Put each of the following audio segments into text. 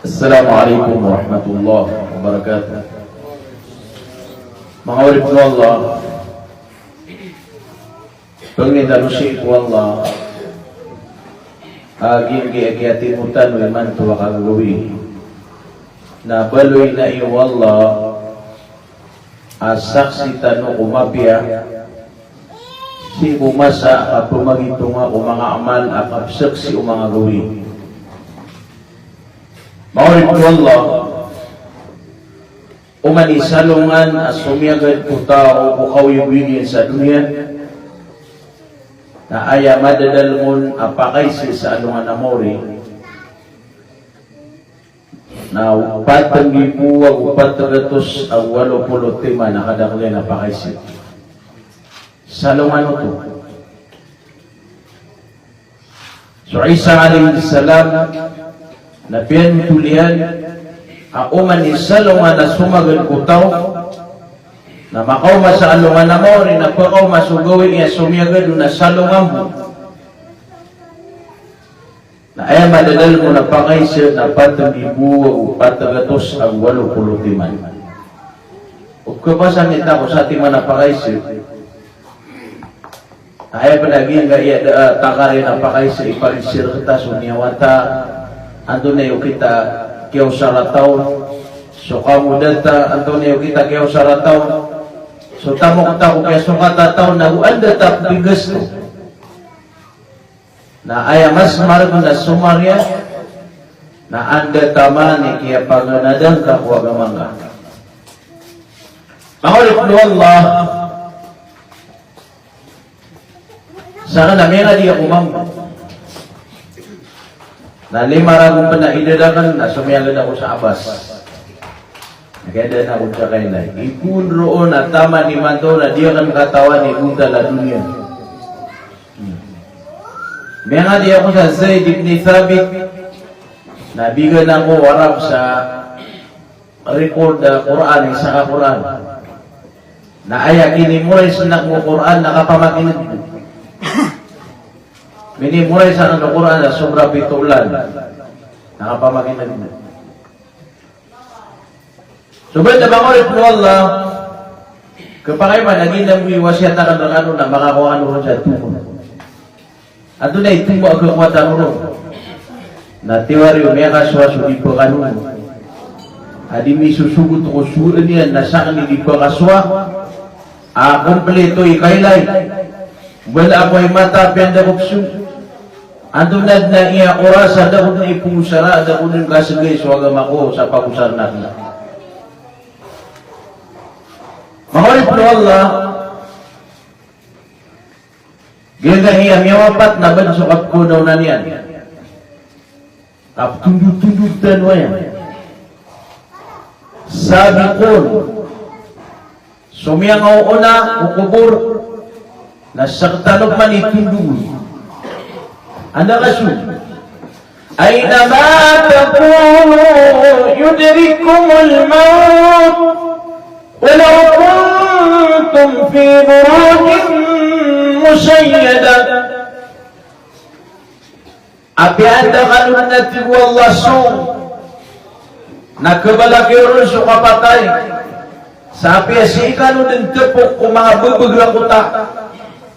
Assalamualaikum warahmatullahi wabarakatuh. Mga walid ko Allah, pangitalusin ko Allah, aging giakiatimutan o iman tuwa kagawi, na baloy na iyo Allah, asaksi tano kumapya, si umasa at pumagitunga o mga amal at absaksi o mga gawi. Maulit ko Allah, umanisalungan at sumiyagad po tao o kawibigin sa dunia na aya madadalmon apakaysi sa alungan na mori na 4,485 na kadakli na apakaysi. Salungan ito. So Isa alayhi salam na pinutulian uman isalungan na sumagad kutaw na makaw sa alungan na mo rin na pakaw masugawi iya sumiyagad na salungan mo na ay madadal mo na pakaisir na 4,485 o kapasan nita ko sa ating mga pakaisir ay palagi nga iya takarin na pakaisir iparisir kita sunyawata ando na yung kita kiyaw sarataw so kamudata ando na yung kita kiyaw sarataw so tamok tako kaya sukatataw na uanda tap bigas ko na aya mas margo na sumarya na anda tamani kaya panganadan kakwa gamanga mahulit do Allah sana na may nga di ako mambo na 5 ragong panaidadakan na sumiyagad ako sa abas. Nagkaidan ako sa kailay. Ipun roon na tama ni Manto na diya kan katawan ni Unta la dunia. May nga di ako sa Zayd ibn Thabit na bigan ako warap sa record Quran, isa ka Quran. Na aya kinimuray sunak mo Quran nakapamakinag. Minimuray sa Quran na sobra pitulan. Nakapamakinag na. Subad na bangulit mo Allah, kapag man, naging namuiwasya na kanang na makakuha ron sa tumo. Ato na itumo ang kakwata ron. Na tiwari o may kaswaso di pa kanun. Adi may susugot o suran yan na saan di pa kaswa. Kompleto ikaylay. Wala ako ay mata piyanda buksun. Andunad na iya oras sa dakot na ipungsara, dakot ng kasagay suwagam ako sa pagusar natin. Mahulit po Allah, ginahiya miyawapat na bansukap ko daw na niyan. Tundud-tundud tanwa yan. Sabi ko, sumiyang una, ukubur, nasaktanog man itundud. Anda rasul أينما تكونوا يدرككم الموت ولو كنتم في بروج مشيدة Api anda kanun natin wallasong nakabalagiro sa kapatay sabi si kanun din tepok kung mga bubagla kuta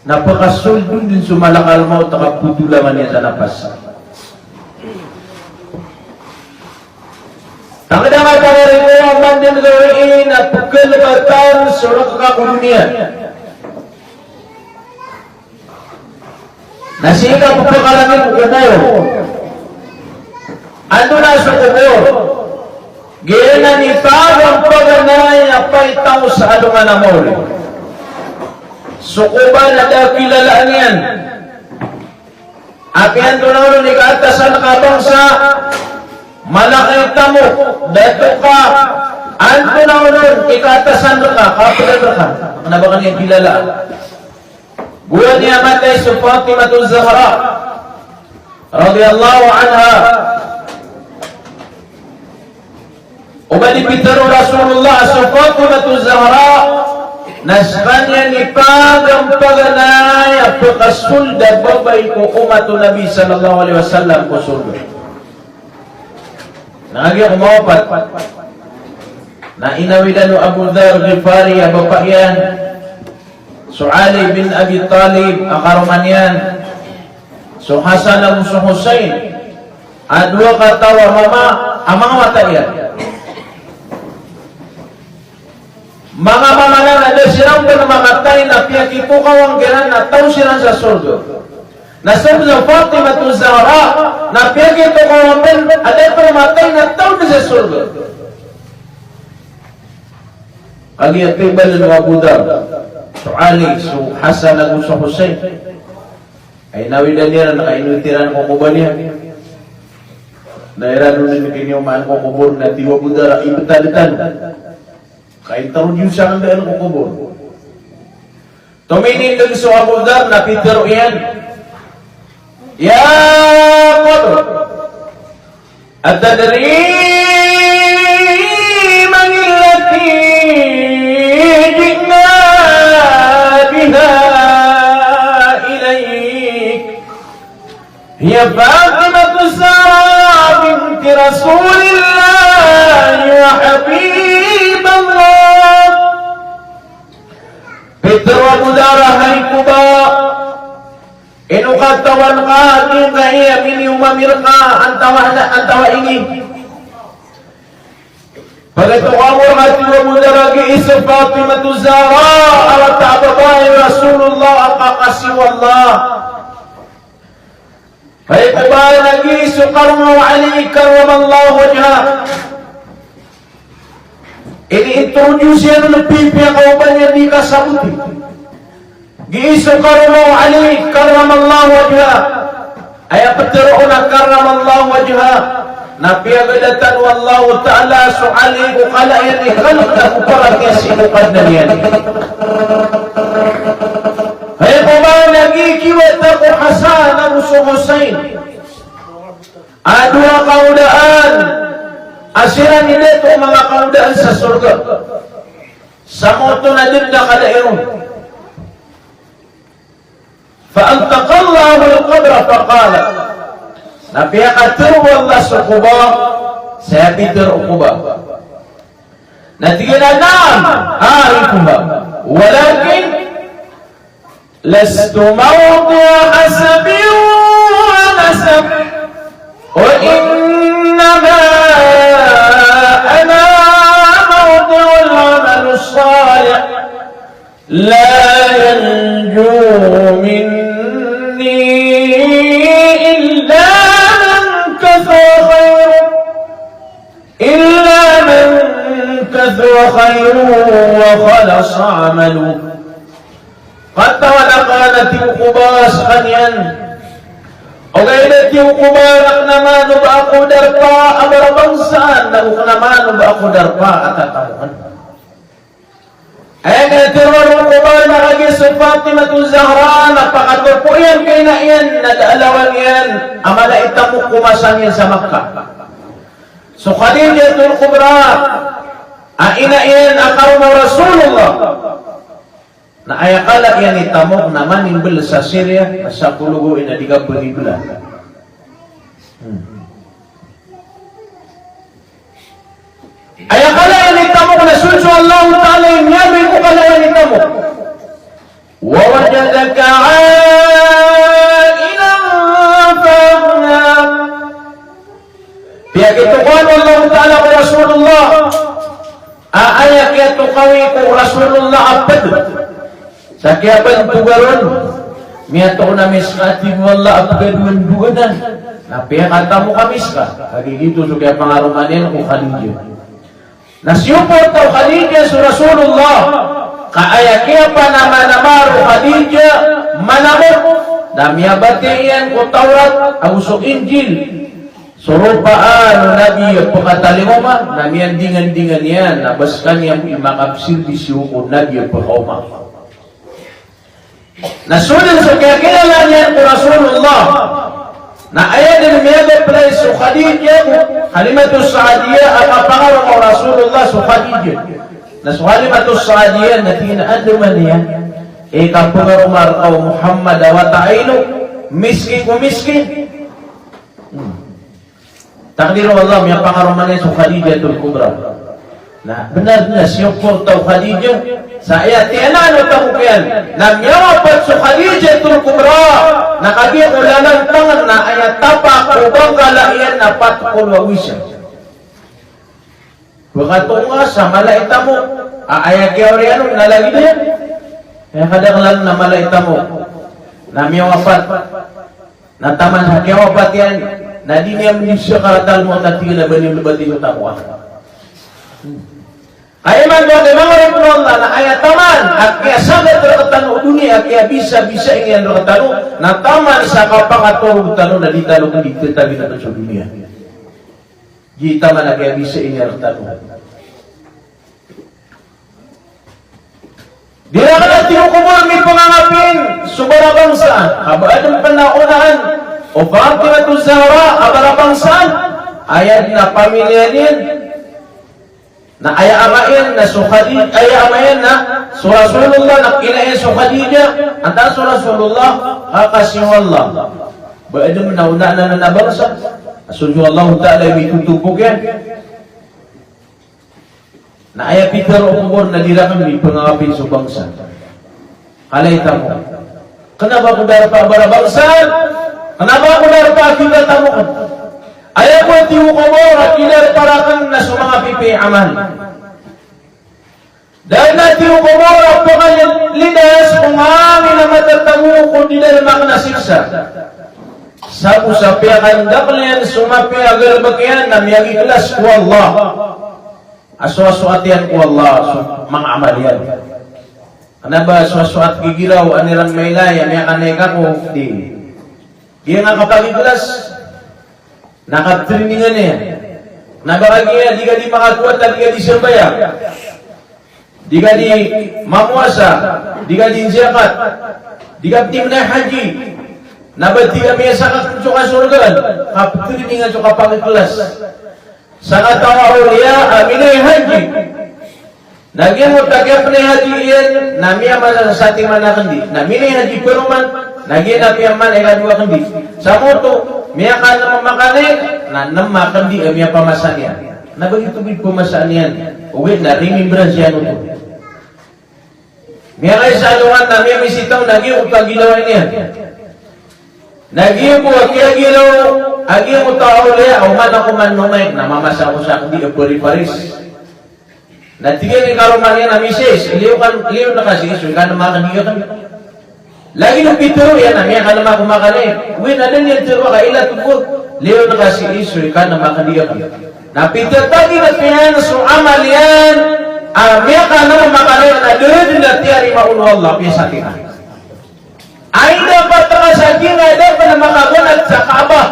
napakasoldun din sumalakal mo takaputulaman niya sa napas. Tangdama tawarin mo ang mandin gawin at pagkalabatan surat kakulunia. Nasika po pagkalamin kubor. Ano na sa kubor? Gina ni Pagang paganay na paitaw sa alungan amor. Sukuban na daw kilalaan yan. Apihan doon ako ni kaatasan nakabangsa, malaking tamo, dato ka, anto na ako doon, ikatasan ka, kapilan ka, na ba kaniyang kilalaan? Buwan niya matay sa Fatimatul Zahra, radiyallahu anha, umalipitaro Rasulullah sa Fatimatul Zahra, Nasbanya ni Pagam paganay at pagkasulda babay ko umato Nabi sallallahu alaihi wasallam ko surga. Nangagi kumawapat. Na inawilan no Abu Dhar Ghifari abapakyan. So Ali bin Abi Talib akarumanyan. So Hasan ang so Hussein. Adwa katawa mama amang matayan. Mga mamanan ada silang bermakatay na piyakito kawang giran na tao silang sa surga. Nasab sa Fatimah Zahra na piyakito kawang ben ada bermatay na tao sa surga. Kagiyatibal ng Abu Dhar, so Ali, so Hasan ang so Hussein, ay nawilan niya na nakainutiran ko kuba niya. Nairano na kinyo maan ko kubor na tiwa Abu Dhar, ibutalitan. Kahit taon yun siya ang daan ko kubor. Tuminin lang so Abu Dhar na Peter yan. Ya Qadr, atadri man illati jina biha ilayk. Hiya Fatimah Zahra binti Rasulillah ya Habib Allah. Peter Abu Dhar hai kuba inukatawan ka ating kaya miniumamir ka antawa ini. Pagkito kamur hati Abu Dhar lagi isa Fatimah Zahra ala ta'babahi Rasulullah akakasi wallah. Hai kuba lagi isa karma wa Ali karramallahu wajha. Ini introduce yan ng pipiya kauban yan di kasabuti. Giiso karamaw Ali karramallahu wajha. Ay apatiroon na karramallahu wajha. Napiyagadatan wallahu ta'ala so Ali ko kala yan ikalak na kuparat niya sinukad na yan. Ay kuma nagikiwat ako Hasan ang so Hussein. Adwa kaudaan. Asiran nila ito mga kaudaan sa surga. Sa moto na din na kadairong. فأنطق الله القدر فقال نبيك والله سقبا سيبتر عقبا نتيجة نعم أعرفها ولكن لست موضع حسب ونسب وإنما أنا موضع العمل الصالح لا ينجو مني إلا من كثر خيره وخلص عمله. قد ولقانت القباس قنيا وقيلت القبارك نمان بأقو درقا أمر بنسان نمان بأقو درقا أتطوان. Ay nagtirwaro ko ba na kagay sa Fatimah Zahra napakato po yan kay na yan nadaalawan yan amala itamok kumasan yan sa Makkah. So Khadijatul Kubra ina yan akaw mo Rasulullah na ayakala yan itamok naman imbel sa Syria sa kulugo inadiga beribla. Ayakala yan itamok na sunso Allah Ta'ala yung yamin ko kala yan itamok. وَوَجَدَكَ عَائِلًا فَأَغْنَى. Piyagitukuan Allah Ta'ala ko Rasulullah. Aayak yato kawi ko Rasulullah abad. Sa kiyaban tugaron. Miyato ko na miskati mo Allah abad manduganan. Napiyakata mo kamis ka. Kagigito so kaya pangarumanin ko Khadijah. Nasyupot daw Khadijah sa Rasulullah. Kaayakya pa naman namaro Khadijah manamot. Namiyabatiyan ko Taurat ang usok Injil. Surupaan Nabi at pagkatalimoma. Namiyandingan-dingan yan. Nabaskan niya imakapsil disyuko Nabi at pagkauma. Nasunod sa kaya kilala niyan ko Rasulullah. Na ayat din miyada play so Khadijah Halimatus Saadiyah ang pangalan ng Rasulullah so Khadijah na so Halimatus Saadiyah na tinaadluman niya ikapungar umar o Muhammad wa ta'aylo miskin ko miskin Takdir Allah yang pangarumannya su Khadijatul Kubra. Nah, benar-benar syukur tahu Khadijah. Saya tiana no tahukian. Na miyawapat su Khadijatul Kubra. Na kagiyang ulanan tangan na ayat tapak ubang kalaian na patkul wawisya. Bagatunga sa malaita mo. Ayat kiawrianong nalagi niya. Kaya kadang-kadang na malaita mo. Na miyawapat. Na taman sa kiawapat yan. Na di niya menyusya karatal mo at tingin na banil-bati mo takwa. Ayaman mo kay mga rin Allah na ayat taman at kaya sagat rakatan o dunia kaya bisa-bisa ingin rakatan na taman sa kapakatulog tanong na di talo kung dito tabi na sa dunia. Di taman na kaya bisa ingin rakatan. Di na ka na tinukumul may pangangapin subara bangsa kabaadang panaunahan o Fatimatu Zahra abara bangsa ayat na pamilyanin na ayamain na sukhadid ayamain na su Rasulullah na kinain su Khadijah anta su Rasulullah hakasiwallah baadam nauna na nabangsa asunju Allah Ta'ala bitutupok yan na ayat Peter o kubor na dirakan may pangangapin su bangsa kalaita mo kenapa ko darpa abara bangsa kenapa ko darpa kita tamukan ayaw ko tiyo ko mo at kinaraparakan na sa mga pipi aman. Dahil na tiyo ko mo at pagkalinas kung hangin na matatamu kung di na makanasiksa. Sa usapiakan daklian sumapi agar bagian na miyagi kelas ko Allah. Aswa-swatian ko Allah mga amalian. Ano ba aswa-swat gigilaw anirang maylay amiyakanay ka ko di. Iya nga kapag kelas nakatriningan niya. Nabaragiya, di ka di makakuat at di ka di sirbaya. Di ka di mamuasa. Di ka di zakat. Di ka di menay haji. Nabati kami sa kasurgan. Katriningan sa kapag-kelas. Sa katawa uliya, aminay haji. Nagyan mo tagyap na haji iyan, namiya masasati manakandi. Naminay haji pero man, nagyan na piyaman ay kadua kandi. Sa moto, miya ka naman makanay, na namakan di miya pamasan yan. Na begitu pamasan yan. Uwi na, remembrance yan ito. Miya kayo sa aluhan na miya misitaw, naging utagilawan yan. Naging po, kaya gilaw, aging utaw liya, uman ako man numay, namamasa ko sa hindi pari-paris. Natigil ni karuman yan na misis, liyo na kasi, so ka naman kandiyo kami. Lagi ng pituro yan, miya ka naman kumakalay. Uwi na din yan, tiro ka ila tubog. Liyo na kasi, so ka naman kandiyo kami. Napitir tagi na piyan, so amal yan, miya ka naman makalay, na doon na tiyari maunwa Allah, piya sa tina. Ay dapat ka sa tina, dapat na makagunat sa Kaaba.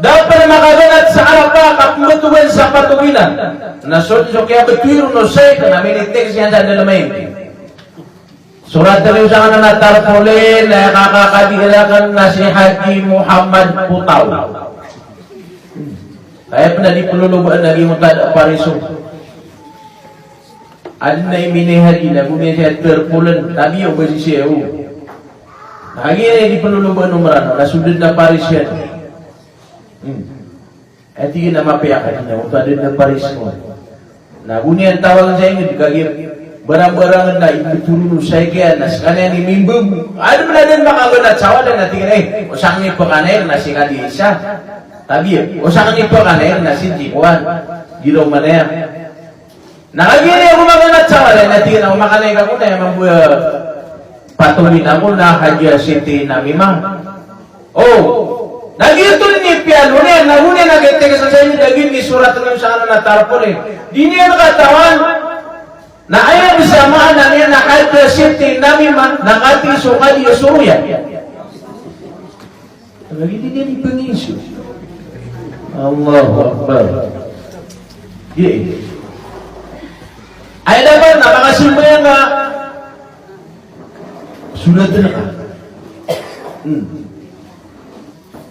Dapat na makagunat sa Arafah, kapulutuin sa patuginan. Nasudyo kaya betuiro no say, na minitex yan sa dalamay. Surat dari usaha na tarpulin na kakakadilakan na si Haji Muhammad Putaw. Kaya pa na di pululubaan lagi mo tada pariso. Adin na imini Haji na gumiya siya tarpulan, tabi o ba si siya o. Lagi na di pululubaan umarano, nasudod na paris yan. At hindi na mapiyakan niya, kung adin na paris mo. Na gumiya ang tawagan sa inyo, di kagir. Barang-barang na ibutulong sa kaya na sa kanya ni Mimbog. Ano na din makagunat sa wala na tingin o sa kanya po kanayang na si Kadisa. Tabi, o sa kanya po kanayang na si Jikwan. Gilaw manayang. Nakagiri ako magunat sa wala na tingin ako makanay ka ko na yung patuloy na mo na Haji City na mimang. Nagito ni Piano niya, nahuli nagiteka sa inyo, naging ni surat ng sa ano na tarpon Di niya nakatawan. Na ayaw bisamaan na niya nakati City na mimang, nakati sukali o suruya. Hindi niya ni Pangisyo. Allahu Akbar. Ay dapat na makasimba nga sulat na ka.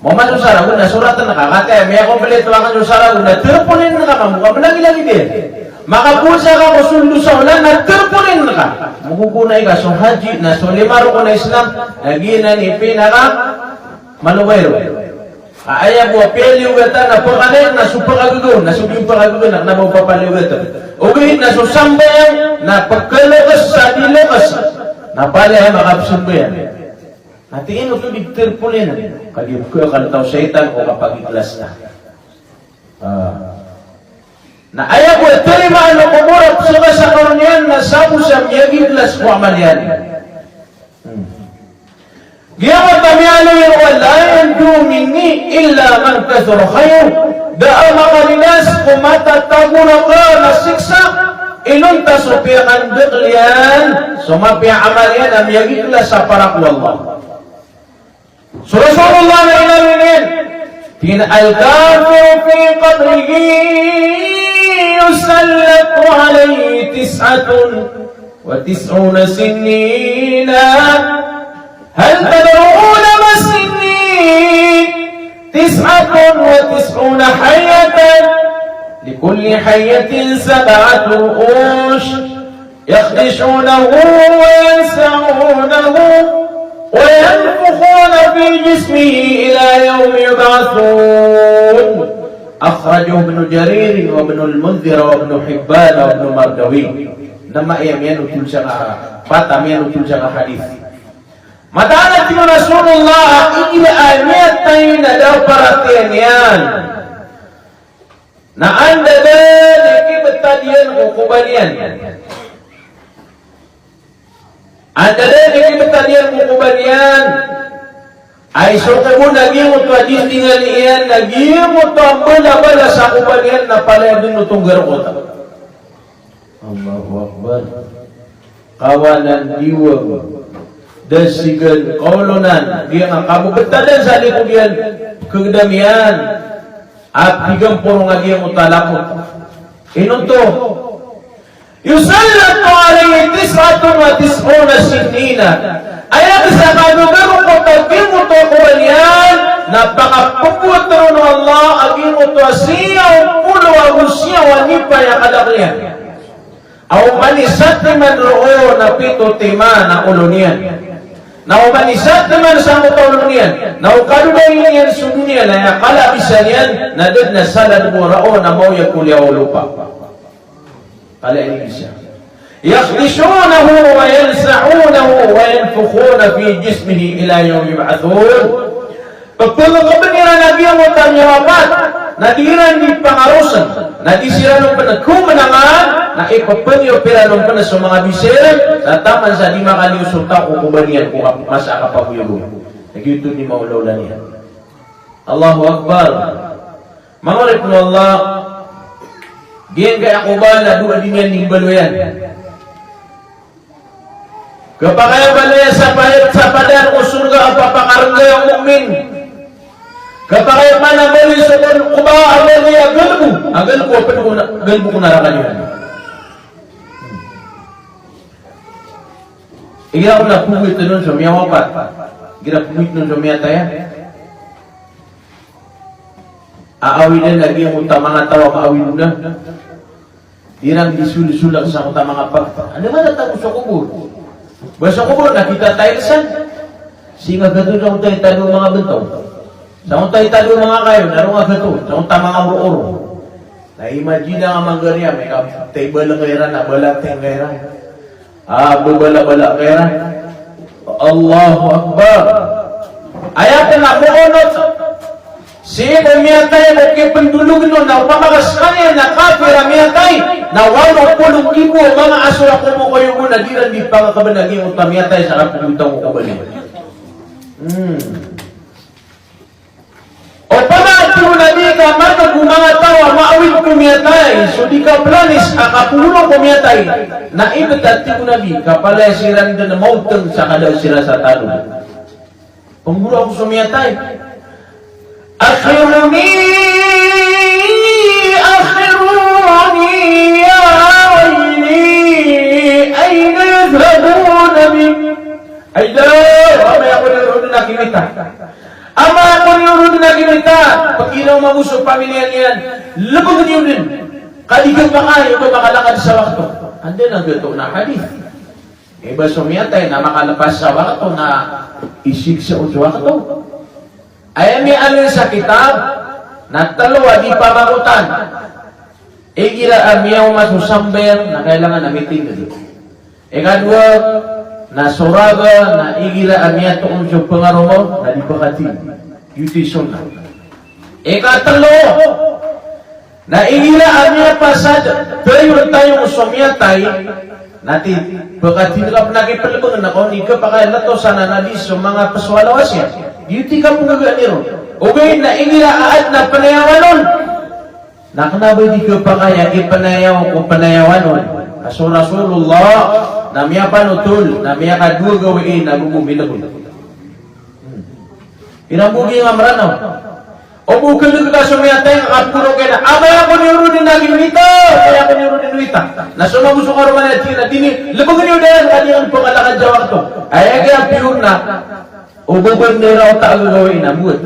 Mama susara ko na suratan na ka. Kaya may kompleto ang susara ko na terpunin na ka. Mamuka malagi-lagi din. Makapusa ka ko sundo sa ulan na terpunin na ka. Makukunay ka so haji na so limaro ko na Islam. Nagina ni pinaka manuwero. Ayah buah piliu kata na pakanen na supagagun na subing pagagun na mau papaliu kata. Ugi na susambay na pagkalokas sa dilokas na palay makapsumbayan. Natiin ito digtirpulin. Kagibko kan tao syaitan o kapag iklas na. Na ayah buah terima ano kumurat sa karunian na sabu sa miyagiglas ko amalyan. Giyamot kami ano yung wala yandu minni illa man kathur khair. Daa makalinas kung matatago na ka na siksa inunta supiakan deklian sumapia amalyan ang yagikla sa parak wallah. So Rasulullah na inaminin tin al-kafir fi qabrihi yusallatu alayhi 99 sinina. هل تدرون ما السنين 99 حية لكل حية 7 رؤوش يخدشونه وينسعونه وينفخون في جسمه إلى يوم يبعثون. أخرجه ابن جرير وابن المنذر وابن حبان وابن مردوي. نما يمين تلشغا فاتا يمين تلشغا حديث. Madalat yung Rasulullah, iniayat tayo na daw paratiyan yan. Na anda din, ikibetadian o kubanian. Anda din, ikibetadian o kubanian. Ay suka mo, naging mo ito adis tingal iyan, naging mo ito ang bala-bala sa kubanian na pala yung nutong garukota. Allahu Akbar. Kawanan diwag. Dasigan kolonan dia ang kabugtadan sa likod yan kagdamian at higam puro nga dia mutalakot inunto yusallatu alayhi 99 sinina ayat sa kadugaro ko tagin mo to kuwalian napakapuputro no Allah agin mo to siya pulo agusya wanipa ya kadaklian aw manisat man roo na pito tima na ulunian. Na umanisat naman sa mutawalong niyan, na ukaluday niyan sa dunia na yakala bisa niyan, na dad na salad mo rao na mawya kulya o lupa. Kala ini bisa. Yakdishunahu wa yansa'unahu wa yanfukhuna fi jismihi ila yawm yub'athun. Pagpulong ka ba nila nabiyang mo tanyawapat, nadiran di pangarusan, nadisira nung panagkumanangan, na ipapanyo pera nung panas sa mga bisir, na taman sa di makaliusulta kung kumaniyan kung masa kapaguyugo. Nagyuto ni maulaw niya. Allahu Akbar. Mangulit mo Allah, diyan kaya ako ba na doon din yan nimbalo yan. Kapag kaya balaya sa padan o surga ang papakarangay ang mu'min. Kapag kaya manabali sa kuba ang niya galbo. Ang galbo ko narakan yun. Igira ko na puwit nun sa miya wapat. Igira puwit nun sa miya tayo. Aawin na lagi ang unta mga tawa maawin na. Dirang disulisulang sa unta mga pagta. Ano ba natapos sa kubur? Basta kubur, nakita tayo san. Singa gato sa unta italo mga bentaw. Sa unta italo mga kayo, narong nga gato. Sa unta mga uro-uro. Na-imagine nga manggarya, may table lang kaya na, balat yung kaya. Bubala-bala kaya. Allahu Akbar. Ayat na kuunot. Siya miyatay mo kipandulog nun na pamakas kanya na kapira miyatay na 80,000 mga asura ko mo kayo muna di rin di pa kabanagi mo tamiyatay sa kapulutang mo kabali. O pamati mo na di ka matag mga tawa maawit ko miyatay so di ka planis akapulong ko miyatay na ibetati ko na di kapalay siran doon na mautang sa kadaw sila sa talong. Panggulo ako sa miyatay. أخرني يا ويلي أين يذهبون بي أيضا أما يقول يرودنا كميتا أما يقول يرودنا كميتا pag-ilaw mabuso pamilya niyan labag niyo din kaligag baka ito makalakad sa wakto andun ang gato na hadith iba sumiyatay na makalabas sa wakto na isig sa wakto Ay may alin sa kitab, na dalawa di pamakutan. Igira amiyaw masusamber na kailangan namitin na dito. Ikadwa, na suraga na igira amiya tuong siya pangaromo na di pakatin. Yuti sunna. Ikatalo, na igira amiya pasad, tayong sumyatay, nati pakatin ka nakipalabang na kung ika pakailato sana nadis sa mga paswalawas yan. Yuti ka mong gaganiro. Ugay na igira aad na panayawanon. Nakanabay di ka pa kaya ipanayaw o panayawanon. Aso Rasulullah, namiya panutul, namiya kadua gawain, nagumubilagul. Inabugi nga maranaw. O bukal ka sumiyatay, kapuro ka na, amay ako niyo rin naging wita, kaya ako niyo rin wita. Nasumaguso ka ruman at tina, labagan niyo dahil, kanyang pangalakad jawag to. Ay, kaya pure na, o bukal niyo raw tayo gawin na, buhat.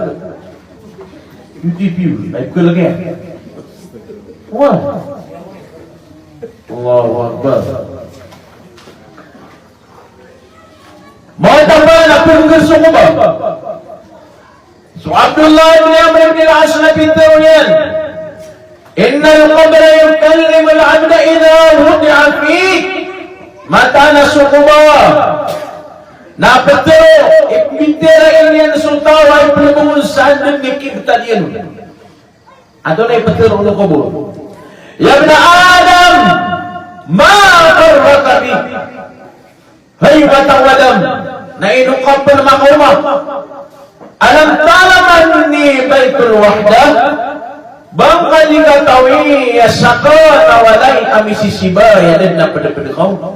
Hindi pure, may kulagay. Wah. Allahu Akbar. Mga tambahan, ako gusto ko ba? So Abdullah ibn Amr ibn al-As na pinto yan. Inna al-qabra yukallim al-abda idha wudi'a fi mata na sukuba. Napatero, ipintera iniyan sultawa ipulabungon saan din nikibtan yan. Ato na ipatero ulo ko po. Ya ibn Adam, ma qarraka bi. Hay batang wadam, na inukap pa na makauma. Alam talaman ni Baitul Wahdah, bang kaligatawi yasaka na walay amisisiba yan na pada-pada kau.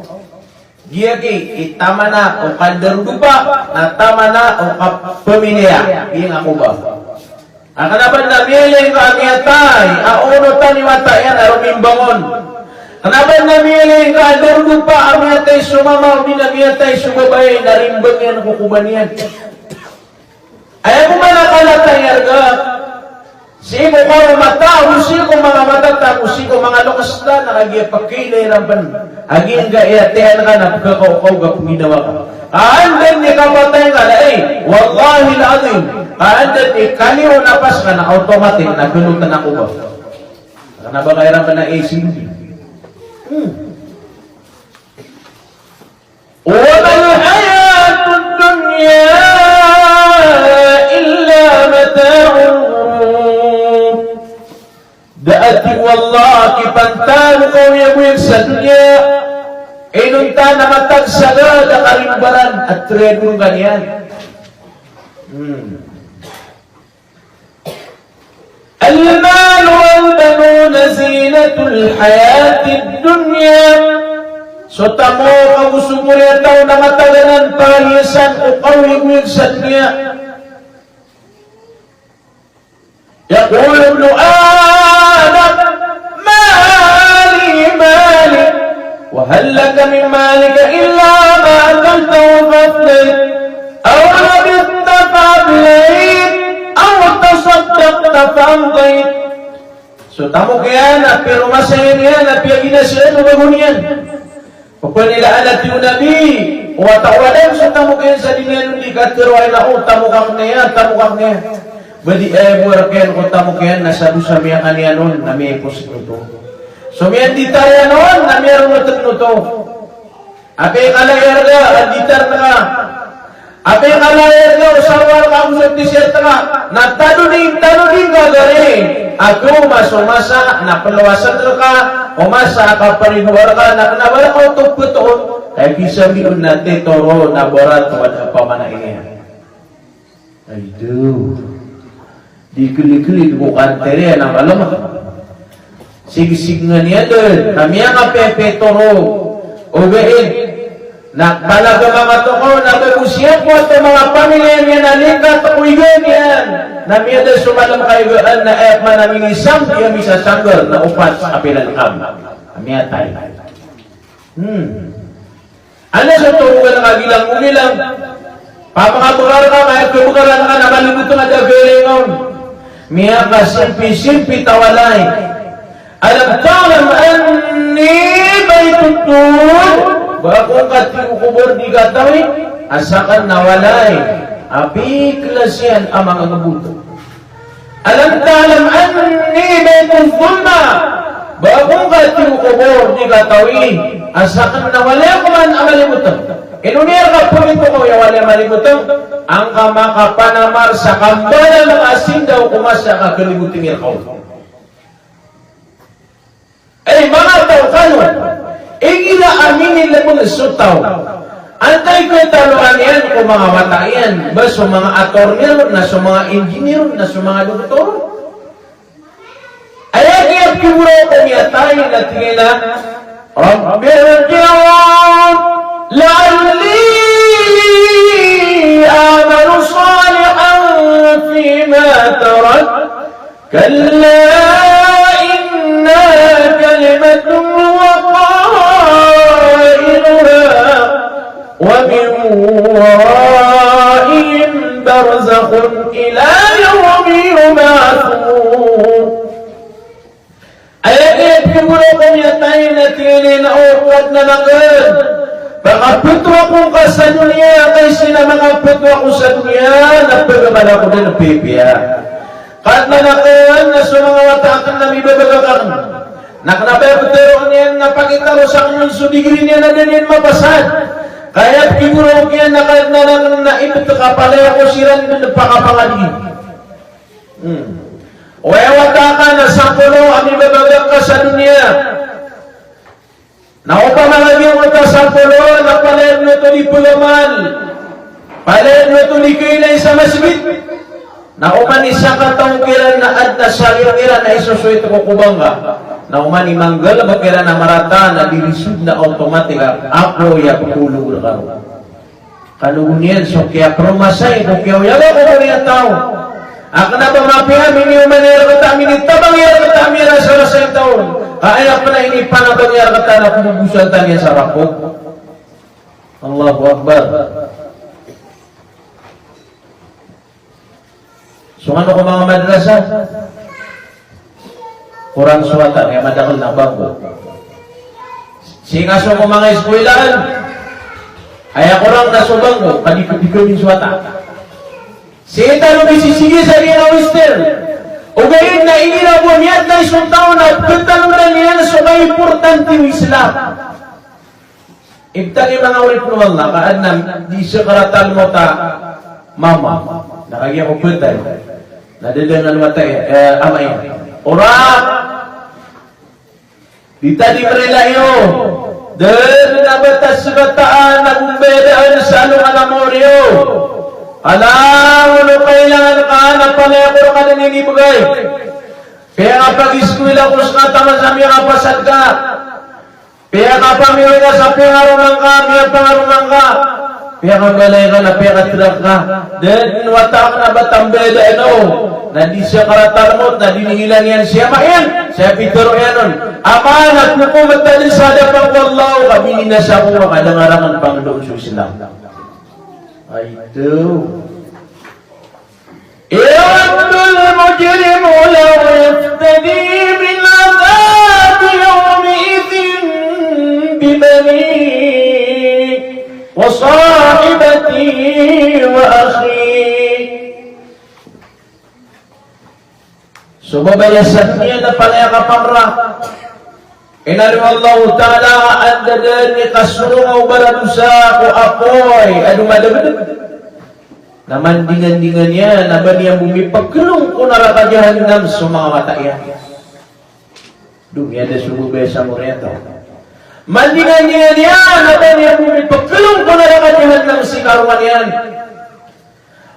Giyagi, itama na o kandarudupa, na tama na o kapamilya. Iyang ako ba? Ang kanaban na miling ka amiyatay, auno taniwata yan, arumimbangon. Kanaban na miling ka kandarudupa, amiyatay sumamaw, minamiyatay sumabay, narimbang yan, kukuban yan. Ayaw mo man nakalatay yarga. Si mo ka mata, usi ko mga matata, usi ko mga lukas na, nakagiyapakilay rampan. Aging gaiatihan ka na, pagkakaukaw ka kung ginawa ka. Kaandan ni kapatay ka na, wallahi al-azim. Kaandan ni kaliw napas ka na, automatic, nagulutan ako ba? Kana ba kaya rampan na ACD? Wala al-hayatud dunya illa mata'un. Daati wallah kipantan ko yung sa dunya inunta na matagsagad ang kalimbaran at trenong ganyan. المال والبنون زينة الحياة الدنيا. So tamo kagusumuli tayo na mataganan pahiyasan o kawig-wig sa dunya. يقول ابن آدم مالي مالي وهل لك من مالك إلا ما أكلته فافنيت أو لبثت فأبليت أو تصدقت فأمضيت. So tamo kaya na pero masaya niya na piyagina siya ito bagunyan. Pagpanilaan at yung nabi watawalan so tamo kaya sa dinyan hindi ka pero ay na tamo kak na yan, tamo kak na yan. Badi buwarken ko tamo kaya nasa doon miya kaniya noon na may posito. So miyan di tayo noon na mayroon na to. Ape kalayar ka, anditar na ka. Ape kalayar ka, usawar ka kung sa t-shirt ka. Na tanuding ka gari. Ako masumasa, napalawasan ka, umasa ka parinuwar ka, nakanawala ka utog-putoon. Kaya kisabihin natin, toro, naborat, wala pa manaingin. I do. Dikili-kili bukan tere nang alam. Sig-sig nga niya doon. Kami ang pepe-toro. Ugain. Nakalaga mga toko, nagagusya po ito mga pamilya niya na likat o iyon yan. Namiya doon sumalang kaigaan na ekma namin isang kami sa sanggal na upat sa kapilalikam. Kamiya tayo. Ano sa turugan ng agilang umilang? Papangaburar ka, may kubukaran ka, nakalimutan nga dagay ngayon. Miya ka simpi-simpi tawalay. Alam talam anni baytutul. Bakong katikukubor di katawi, asakan nawalay. Apiklas yan ang mga ngabuto. Alam ta'alam anni baytul zulma. Bagong ka tinukubor, di ka tawi. Asakan na wala ko man ang malimutan. Inunir ka po ito ko yung wala malimutan. Ang kamakapanamar sa kambala ng asin daw kumasa ka kalimutin yung kaw. Eh, mga tao kanon, igila aminin lang mong sutaw. Antay ko taluan yan kung mga matayan. Ba sa mga attorney, na sa mga engineer, na sa mga doktor. Ayag kiburo ko niya tayo na tingin na Rabbil Jiran la'alli amanu salihan fima tarak kalla inna kalimatun wa qailuha wa min waraihim barzakhun ila yawmi yub'athun. Ayat kiburo kami tayo na tingin na ukad na nagad. Pakaputwa kong ka sa dunia, kay sina makaputwa ko sa dunia, nagpagabala ko din ng pipiya. Kahit na nakayan na sa mga watakan na may babagakan. Nakanabayabutero niyan na pakita ko sa kanyang sudigri niya na din yan mapasad. Kaya kiburo ko yan na ibig kapalaya ko siran na nagpakapangalin. Wewata ka na sa pulo ang ibabagak ka sa dunia. Naupamalagyan mo ka sa pulo na palayan mo ito ni Pulaman. Palayan mo ito ni Kailay sa masjid. Nauman isa ka taong kiran na ad na sarira na isusuit ko kubanga. Nauman ni Manggal ba kira na marata na dirisud na automatika. Ako ya putulog na karo. Kanunian so kaya promasay ko kaya yaga ko niya tao. Ako na pamapihan, miniumanera ka tamin, itabangera ka tamin na sa rasay taon. Kaya pa na inipanabangera ka tayo na kumubusan tayo sa rakot. Allahu Akbar. So ano ko mga madrasa? Kurang suwata, kaya madakal na bago. Singaso ko mga eskwelaan, kaya kurang nasubang ko, kadikot-dikot yung suwata. Sita nung isisige sa ina Wister. O gayon na inirabuan niya at na isang taon na pagtalunan niya na so may importante yung Islam. Ibtali mga ulit mo Allah, kaan na di siya karatal mo ta, mama, nakagyan ko putay, nadalangan mo tayo, amay. Orak! Dita di marilayo, dahil nabatas sa bataan, nagumbedaan sa along alamoryo. Alam mo kailangan ka na palaya ko ka na ninibugay. Kaya nga pag-iskwila ko sa tama sa mga pasad ka. Kaya nga pamilya ka sa pingarungan ka, may pangarungan ka. Kaya nga balay ka na pinatrak ka. Then watak na batambeda ino. Na di siya karatalmot, na dinihilan yan siya mayan. Siya pituro yan nun. Amanat mo ko matali sa dapang wallaw. Kabili na siya ko makadangarangan Panginoon sa Islam. Ay, ito. يود المجرم لو يفتدي من عذاب يومئذ ببنيه وصاحبته وأخيه. Sumabayasan niya na palaya kapamra. Inalim Allah Ta'ala ang dadan ni kasurungaw baradusa ko apoy adumadabad. Namandingan-dingan niya na ba niya bumipagkulong ko narakadyahan sa mga mata yan. Dumiyada sumubay sa Moreto. Mandingan-dingan niya na ba niya bumipagkulong ko narakadyahan si karuman yan.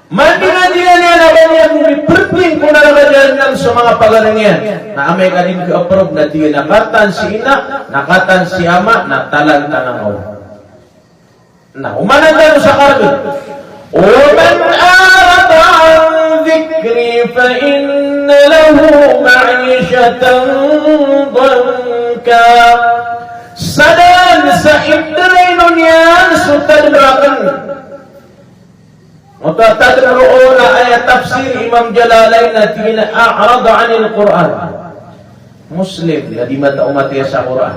Mandingan-dingan niya na ba niya bumiperpling ko narakadyahan sa mga pagaling yan. Na amay ka din ka-approve na di nakatan si ina, nakatan si ama, natalan tanang na umanan tayo sa kargon. ومن أعرض عن ذكري فإن له معيشة ضنكا سدان سإبدرين يان ستدرقن وتتدرؤون آية تفسير إمام جلالين الذين أعرض عن القرآن مسلم الذي متى أمتي sa Quran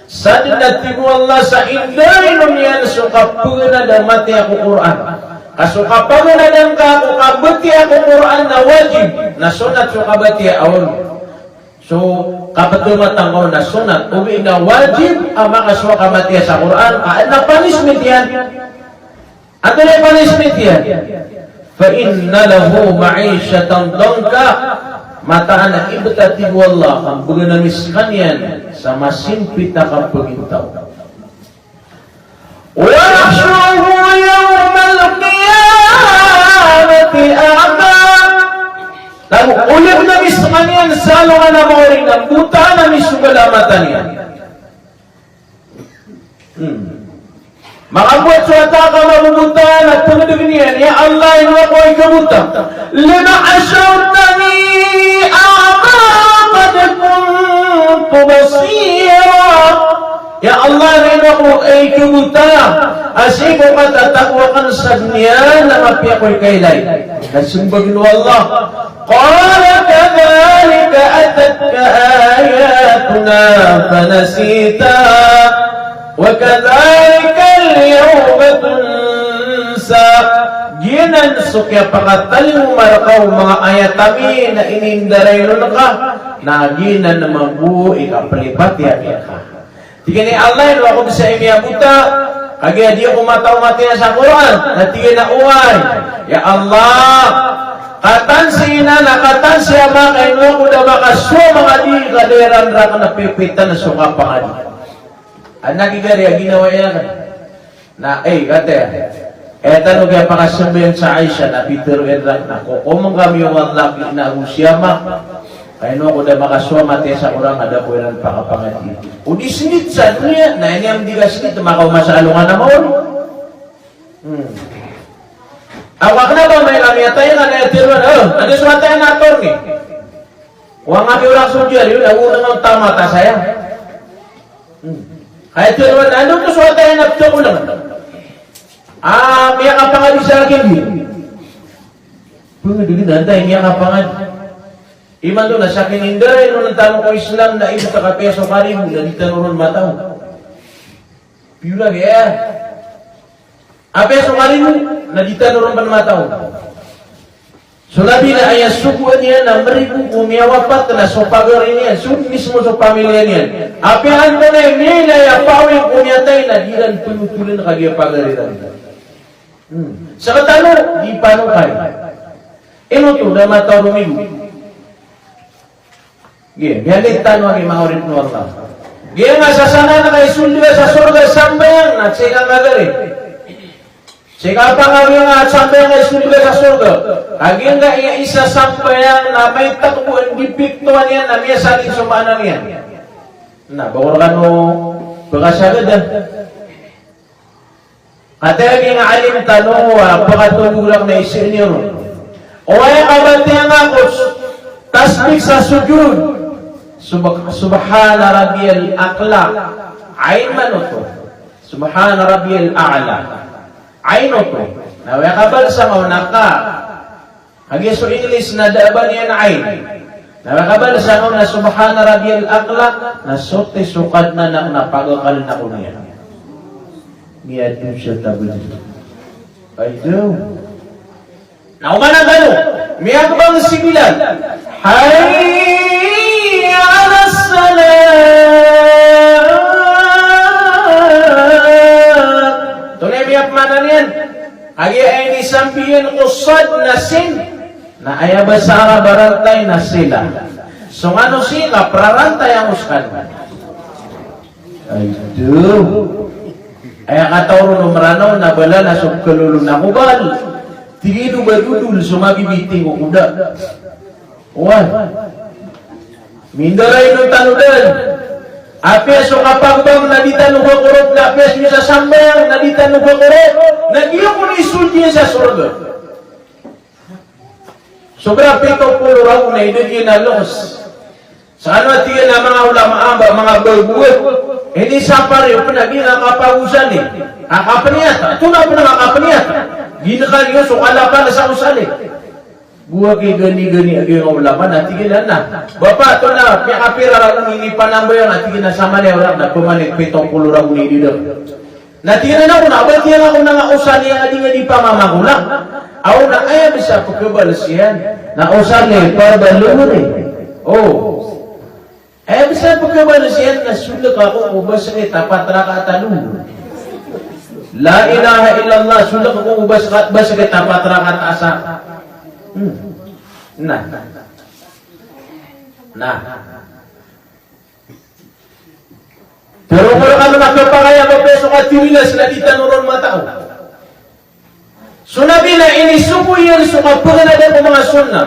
sadnatibu Allah sa indarin yan sukapuna damati ako Quran Kasuka pangalanan ka kung kabati ako Quran na wajib, na sunat so kabati awon. So, kapatumatang ko na sunat, uwi na wajib, ang makaswa kabati sa Quran, na punishment yan. Ano na punishment yan? فَإِنَّ لَهُ مَعِيشَةً ضَنْكَ mataan na ibtati wallah ang bugunamis kanyan sa masimpit na kapagintaw. وَيَحْشُرُهُ يَوْمَ الْقِيَامَةِ أَعْمَى lalu ulit na miskanyan salo nga na mga rin ang buta na misugalamatan yan. Makabuat suata ka mabubuta at pagdating niyan, ya Allah, ino ako ay kabuta. Lima asyawtani a'ma qad kuntu basira. Ya Allah, ino ako ay kabuta. Asik ko katatakwakan sa dunia na mapi ako'y kailay. Nasumbag no Allah. Qala kadhalika atatka ayatuna fanasita. وَكَذَلِكَ الْيَوْمَ تُنْسَى ginansok ya pakataliw marakaw mga ayatami na inindaray nun ka na ginan na mabuo ikapalipat ya ka. Tingin ni Allah ino ako sa imiya buta kagaya di ako mataw-mati na sa Quran na tingin na uway. Ya Allah, katansina na katansiya mga ino ako na makaswa mga di kaliran raka na pipitan na suka pangadi. Ang nagigari, ginawa yan na, kate, eto kaya pakasabihin sa Aisha na Peter Edrak na, kumang kami yung laki na usyama, kaya no, kung na makaswa mati sa kurang, ada ko yan pakapangati. O di sinit sa niya, na iniyam di ka sinit, makaw-masalungan na mo. Awak na ba may kami tayo nga na etiruan, ano sa tayo na ator ni? Huwag nga biurang sudyar, yun, ako nang tama ta saya. Ay, tiruan, ano to suwata yung napto ko lang? Miyak ang pangali sa akin, Pagdugin, nantay, miyak ang pangali. Iman doon, sa akin inday, nung nantamo ko Islam, na iba ka peso karibu, na di tanurun mataw. Pura kaya. Peso karibu, na di tanurun pan mataw. So labi na ay sukuan niya na maribu umiawapat na so pagarin niya. So mismo sa pamilya niya. Apihan ko na nila ya pawing umiatay na dilan tulutulin na kagaya pagaritan. Sa katalo, di paano kayo? Ino to na mataw rumigo. Biyalit tanong ang imaurit mo Allah. Gaya nga sasana na kayo sundi sa surga sambayang at sa ikang gagarin. Sika pa kami nga sampayang ay sulga sa surga. Aging nga isa sampayang na may takbuan, dipiktuan yan na may saling sumanan yan. Na, bakor ka no, pagkasagad yan. At aging nga alim tanong, pagkatulog na isin niyo. O ay kabante ang akos, tasbik sa sujud. Subhana Rabbiyal A'la. Ayn man ito. Subhana Rabbiyal A'la. Aino to. Nawaya kabal sa mauna ka. Hagi so English na daaban yan ayn. Nawaya kabal sa mauna Subhana Rabbiyal A'la na sote sukad na napagakal na ko niya. Miyadyo siya tabla. Ay do. Naumana gano. Miyag bang sibilan. Hayya ala salam. Tunay biyak manan yan. Agi ay nisambihin usad na sin. Na ayaba sa arabarantay na sila. So ano sila? Prarantay ang uskan. Ay do. Ay katawro numerano na bala na subkalulong na kubal. Tigido ba dudul sumabibiting ko kuda. Uwan. Mindaray nung tanudan. Apes o kapagbang naditanong ko kurot na apes niya sa sambayang naditanong ko kurot nagiyo ko ni sulti sa surga. Sobra pito pulo raw na idagin na los. Sa ano at tiyan na mga ulama mga berbuat. Hindi sa pare, pinagin ang kapagusan eh. Akapaniyat. Ito na po na akapaniyat. Ginakaliyo, so kalapan na sa usali. Buwa kay gani-gani agi ang ulaman, natigilan na. Bapa, ito na, piyakapira lang, hindi pa namba yan, natigilan na sama niya, wala na pumanik, 70 raw ni dito. Natira na ko na, abatiyan ako na nga usan niya nga di pamamagulang. Ako na ayaw sa pagkabalasiyan. Na usan niya, pabalur eh. Oh. Ayaw sa pagkabalasiyan, nasulak ako, ubas eh, tapat raka tanong. La ilaha illallah, sulak ako, ubas eh, tapat raka taasa. Nah. Pero kalau kamu nak berpakaian berbesok hatilah sila di tanuron mata. So Nabi na ini suku yang suka pengenada ko mga sunnah.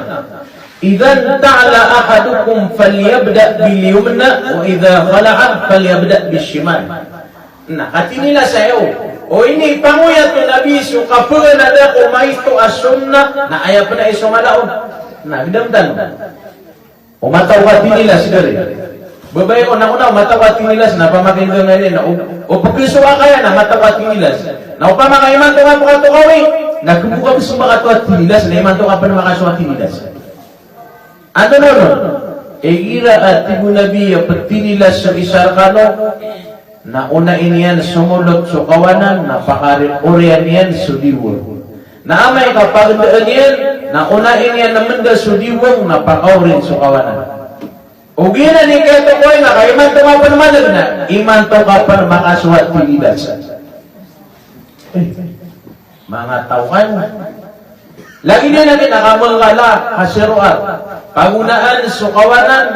Idan ta'ala ahadukum falyabda bil yumna wa idha khala'a falyabda bil shimal. Nah, hati nila sayo. O ini panguyat ng Nabi suka pengenada ko maisto as-sunnah na ayaw pa na isumalaon. Nah, bidamdan. O mataw hati nila sigari. Babae ko na matawat nilas na pamakindo na rin. O pagkisuwa kaya na matawat nilas. Na upamakaiman to nga po ka to kawi. Nagkubuka gusto makatuat nilas na iman to ka pa na makasuat nilas. Ano no? Gira at tibu nabi pati nilas sa isarkano na una iniyan sumulot sa kawanan na pakarin-urian yan sudiwon. Na amay kapag doon yan na una iniyan naman da sudiwon na pakaurin sa kawanan. Ugi na ni Keto Koy na kay iman to ka pa naman na iman to ka pa makasuhat tinilas. Mga taukan. Lagi na natin nakamangala kasiruat. Pagunaan sukawanan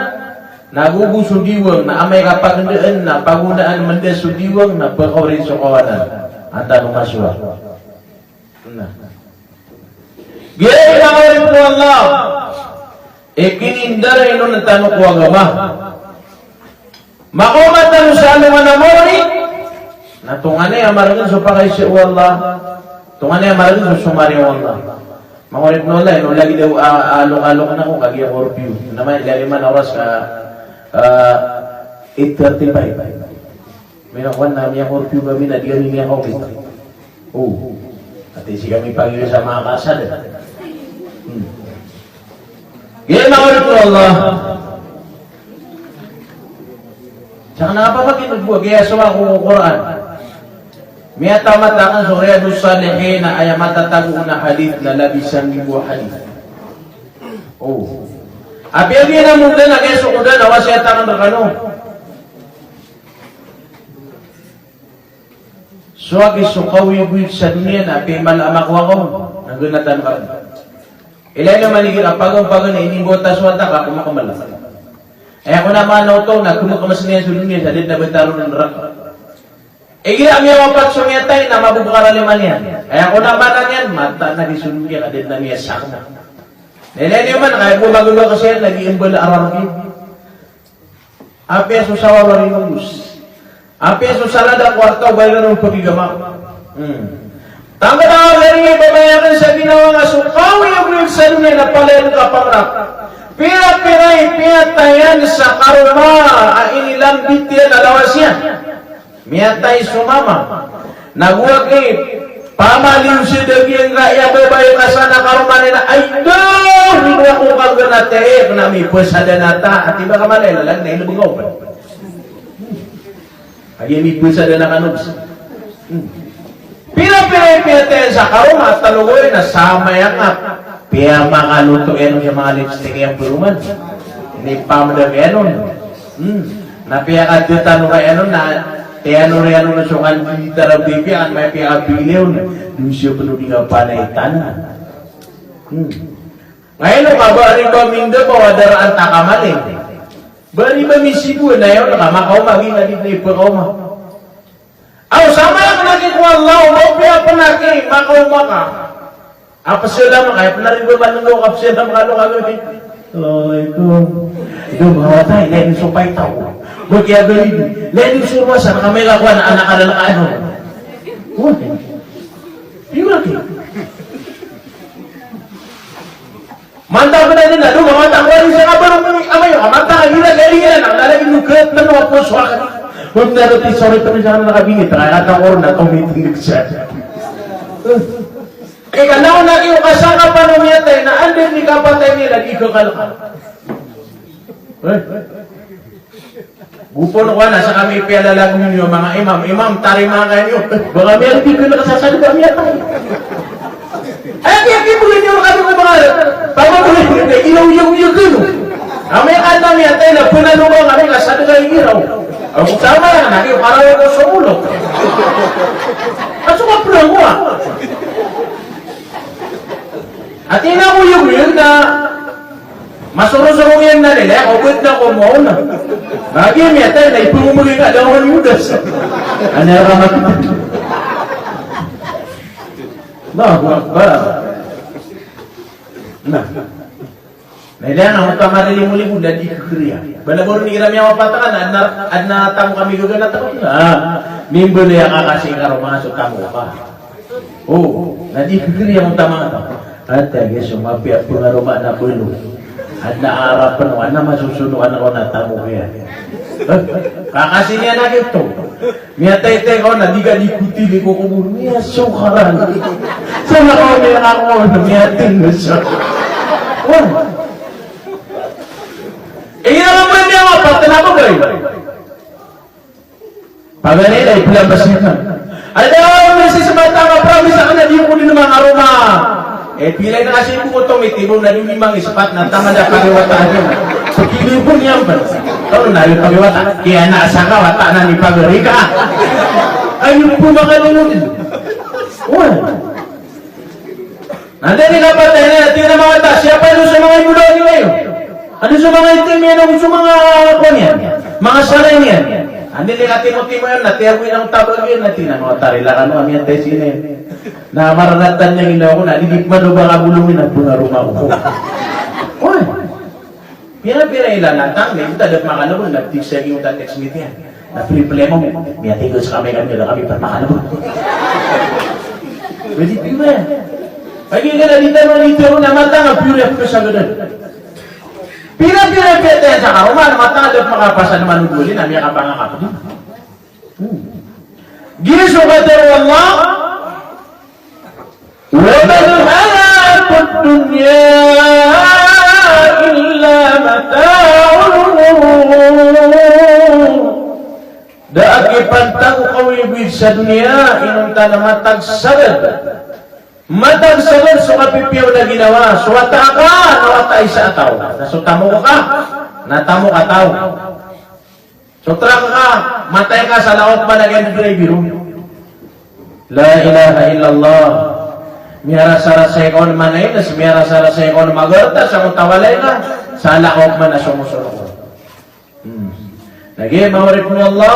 nagugusudiwang na amay kapagandaan na pagunaan mandasudiwang na pagkaurin sukawanan. Ang tanong masuha. Gaya ipakaurin po Allah. Kinindara ino ng tanong ko agama. Makumat na sa ano nga namori, na tunganay amaragin sa pakay si Allah, tunganay amaragin sa sumari Allah. Makulit na wala, ino lagi daw along-along na ko, kagiyang orpyo. Naman, lagi man oras ka 8:35. May nakuha namin yung orpyo kami na di kami niya ako. Oh, at isi kami pagyo sa mga kasal. Gaya mga ko Allah. Tsaka nakapapagkinagbuwa, kaya suwa ko Quran. May tamatakan sa Riyadus Salihin na ay matatago na hadith na labisan libo hadith. Oh. Api-api na muna na kaya sukudan na wasyata ng berkano. Suwag isukawi-wid sa dunia na api malamakwa ko. Nagunatan ka. Ilay naman igil, apagong-pagong na inibota suwata ka, kumakamala. Eh ako naman na ito, nagkumakamas niya sa dunia, sa din na betaro ng neraka. Igil, ang yung wapat sumiyatay na mabubukara liman yan. Eh ako naman na yan, mata na disunod niya, kadin na niya sakma. Ilay naman, kaya bumagulo kasi yan, nag-iimbol na ararapin. Api aso sa wawarinus. Api aso sa lada kwarta, bayan ng pagigamak. Tanggal na dari babayaran sa ginawa nga sukawi ang sa dunia na palayan ka pangrap. Pira-piray, piyatayan sa karuma, inilambit yan, alawas yan. Miyatay sumama. Naguwag pamaliw si Dagi ang raya babae ka sana karuma nila. Ay, doon! Hindi ako kaganate, na may pusada nata. At iba ka malay, lalag na ilubungaw pa. Ay, may pusada na kanubs. Pira-pira sa karuma, talugoy na samayang at piya makaluto yan yung mga lipstick yung peruman. Hindi pa mo na gano'n. Na piya ka dito tanong ka yan na tiyano rin na sukan dito na bibi at may piya kapiliw na doon siya panuli ka panaitan. Ngayon ka ba rin ba minda ba wadaraan takamaling? Bari ba misibu na yun nakamakaw maging adit na ipakaw aw sama yang lagi ko Allah mo piya panaki makauma ka. Apa sila makaya panari ba manungo kap sila makalo kagawin. Assalamualaikum. Ito mawatay lain supay tao. Mo kaya gawin. Lain surwa sa kami ka kuan anak ala ano. What? Di lagi. Mantap na din na do mamata ko rin sa kabarong amay amata ka hila galian ang lalagin nukat na no po swaka. Kung naroon sorry kami sa kanila nakabingit, nakakatang oras na tumitindig siya. Kaya naon na iyo kasama pa numiyatay na andin ni kapatay nila, ikaw kalakal. Gupon ko na sa kami pialalago ninyo mga imam. Imam, tarima kayo. Baka may hindi ko nakasasali kami yan. Ay, kaya mo ninyo kami ko mga pagmamulin nyo. Ilaw-ilaw gano. Kami kanta niya tayo na punanungan kami kasado kayo iraw. Ang sama yan, naging parawa ko sa ulo. At saka punanunga. At inakuyog na masurong-surong yan na nila, kubit na kumuha na. Bagay niya tayo na ipumumuli ka daw ang yudas. Ano yung ramat? Ba? Na. Nailan ang kamarili mo dan di kekriya. Balabor ni Iram yang mapatakan adna tamu kami juga na takot na. Mimbo na kakasing karo masuk tamu pa. Oh, na di kekriya mo tama ka. At guys, sumapiat pengaroma na pulo. Adna harapan wana masusunuan ako na tamu kaya. Kakasing niya na gitu. Miya tay ko na di ka dikuti di ko kumur. Miya sukaran. Sama ko niya ako na miya tinggal siya. Oh. naman niya mga patanapa ba yun? Paganila, ipilabasikan. Alam mo, sa mga tama, promise ako na di ko din naman aroma. Pilay na kasi yung bukotong itibong na yung limang ispat na tama na pagawata yun. So, kilipon niya ba? Ito na yung pagawata. Kaya nasa ka, wata na ni Pagarika. Ayun po mga nunod. Well, nandiyan nga pa tayo na, tingnan mga ta, siya pa sa mga imuloni ngayon. Ano sa mga itim yan, ano sa mga kwan yan, mga sanay yan. Hindi nga tinutimo yan, natiyag mo yung tabag yun, natin mga tarilakan mo, amyan tayo sila yan. Na maranatan niya ginawa ko na, hindi man ba kabulungin ang pungaruma ko. Uy, pira-pira ilan natang, may utadap makalabon, nagtigsag yung text meet yan. Na-problema mo, may atigol sa kami pa makalabon. Pwede po yan. Pagi ka na dito na matang ang pure ko sa ganun. Pira-pira yan sa karuman, matang at makapasa naman ng guli na may kapangakap din. Giso ka tayo Allah, وَمَا الْحَيَاةُ الدُّنْيَا إِلَّا مَتَاعُ Daagi pantang kawibig sa dunia, inunta na matagsagad. Matagsagad so kapipiyaw na ginawa. Suwata ka, nawata isa ataw. Nasutamo ka, natamo ka tao. Sutra ka, matay ka sa laot ba na ganyan biro. La ilaha illallah. Miyara-sara sa ikaw na manaynas, miyara-sara sa ikaw na magarta, sa mutawalay na, sa laot man na sumusunod. Lagi, maurip ni Allah,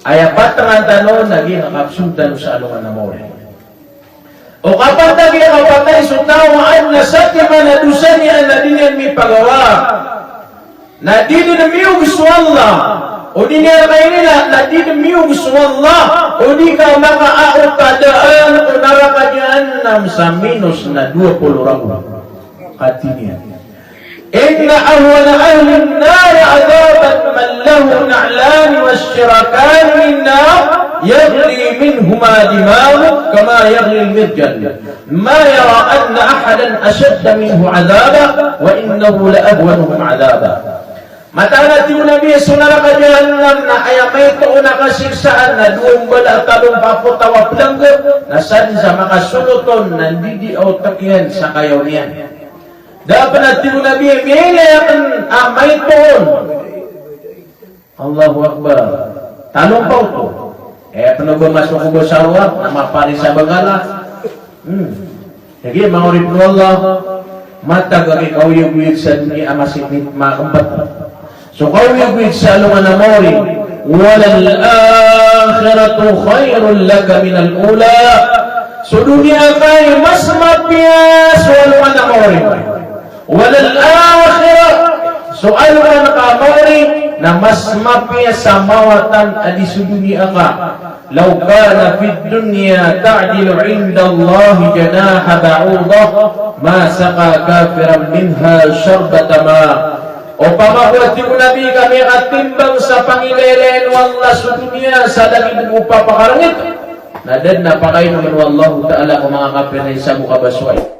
ay apat ang tanong, lagi nakapsundan sa alungan na maurip. O kapag lagi kapatay, sunawaan na sa timan na dusan niya na din may pagawa. Na din na may gusto Allah. O di niya kayo nila, na din na may gusto Allah. O di ka makaaot kadaan o narakadyan sa minus na 20 raw. Kati niya. إن أول أهل النار عذابا من له نعلان والشركان من النار يغلي منهما دماغه كما يغلي المرجل ما يرى أن أحدا أشد منه عذابا وإنه لأهونهم عذابا Matana tiyo na biya sunara ka jahannam na ayamay to na kasiksaan na duwang bala talong paputawa planggo na san sa makasunuton nandidi o takyan sa kayaw niyan. Dapat natin mo nabi, may amay toon. Allahu Akbar. Talong pa ito. Panabamas mo ko sa ruwak, na mapari sa bagala. Sige, mga urip mo Allah, matag ang ikaw yung wig sa dunia, masikit, makampat. So, ikaw yung wig sa alungan na mori, walang akhiratu khairun laga minal ula. So, dunia kayo, mas mapiyas, alungan na mori. Walal-akhirah soal ka nakamari na mas mapya sa mawatan adi sa dunia ka. Law kana fid dunya ta'dilu 'inda Allah janaha ba'udah ma saqa kafiran minha sharbata ma. O pamabuti mo nabi kami katimbang sa pangilelen wallah sa dunia sa daging upapakarangit. Nadan na pakay naman wallahu ta'ala kung mga kafir na isa mukabasway.